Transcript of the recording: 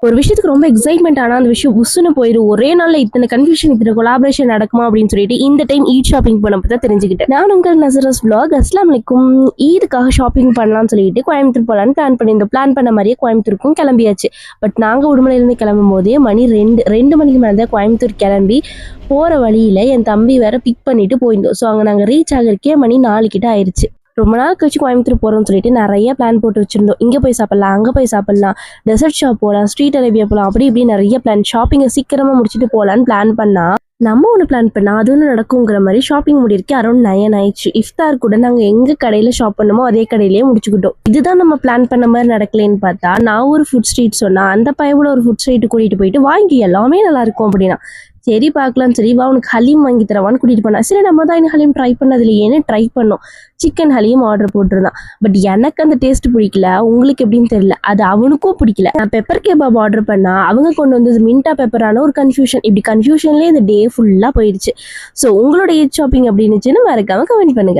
ஒரு விஷயத்துக்கு ரொம்ப எக்ஸைட்மெண்ட் ஆனால் அந்த விஷயம் உசுன்னு போயிடும். ஒரே நாளில் இத்தனை கன்ஃபியூஷன் இத்தனை கொலாபரேஷன் நடக்குமா அப்படின்னு சொல்லிட்டு இந்த டைம் ஈத் ஷாப்பிங் பண்ணப்போ தான் தெரிஞ்சுக்கிட்டேன். நான் உங்கள் நசரஸ் vlog. அஸ்ஸலாமு அலைக்கும். ஈதுக்காக ஷாப்பிங் பண்ணலாம்னு சொல்லிட்டு கோயம்புத்தூர் போகலான்னு பிளான் பண்ணியிருந்தோம். பிளான் பண்ண மாதிரியே கோயம்புத்தூருக்கும் கிளம்பியாச்சு. பட் நாங்கள் உடுமலையிலேருந்து கிளம்பும் போதே மணி ரெண்டு மணிக்கு மேலே தான் கோயம்புத்தூர் கிளம்பி போகிற வழியில் என் தம்பி வேற பிக் பண்ணிட்டு போயிருந்தோம். ஸோ அங்கே நாங்கள் ரீச் ஆகிறதுக்கே மணி 4 கிட்ட ஆயிடுச்சு. ரொம்ப நாள் கழிச்சு கோயம்புத்தூர் போகிறோம்னு சொல்லிட்டு நிறைய பிளான் போட்டு வச்சுருந்தோம். இங்கே போய் சாப்பிட்லாம், அங்கே போய் சாப்பிட்லாம், டெசர்ட் ஷாப் போகலாம், ஸ்ட்ரீட் அரேபியா போகலாம், அப்படி இப்படி நிறைய பிளான். ஷாப்பிங்கை சீக்கிரமாக முடிச்சுட்டு போகலான்னு பிளான் பண்ணால் நம்ம ஒன்று பிளான் பண்ணால் அது ஒன்று நடக்குங்கிற மாதிரி ஷாப்பிங் முடியிருக்கு அரௌண்ட் 9 ஆயிடுச்சு. இஃப்தார் கூட நாங்கள் எங்கே கடையில் ஷாப் பண்ணமோ அதே கடையிலேயே முடிச்சுக்கிட்டோம். இதுதான் நம்ம பிளான் பண்ண மாதிரி நடக்கலேன்னு பார்த்தா நான் ஒரு ஃபுட் ஸ்ட்ரீட் சொன்னால் அந்த பையனோட ஒரு ஃபுட் ஸ்ட்ரீட்டு கூட்டிகிட்டு போயிட்டு வாங்கி எல்லாமே நல்லா இருக்கும் அப்படின்னா சரி பார்க்கலாம்னு சொல்லி வா உனக்கு ஹலீம் வாங்கி தரவான்னு கூட்டிகிட்டு போனா. சரி நம்ம தான் இன்னும் ஹலீம் ட்ரை பண்ணதில்லை, ஏன்னு ட்ரை பண்ணோம். சிக்கன் ஹலீம் ஆர்டர் போட்டிருந்தான். பட் எனக்கு அந்த டேஸ்ட் பிடிக்கல, உங்களுக்கு எப்படின்னு தெரியல, அது அவனுக்கும் பிடிக்கல. நான் பெப்பர் கேபாப் ஆர்டர் பண்ணா அவங்க கொண்டு வந்தது மின்டா பெப்பரான ஒரு கன்ஃபியூஷன். இப்படி கன்ஃபியூஷன்லேயே இந்த டே ஃபுல்லாக போயிடுச்சு. ஸோ உங்களோட ஈத் ஷாப்பிங் அப்படின்னு மறக்காம கமெண்ட் பண்ணுங்க.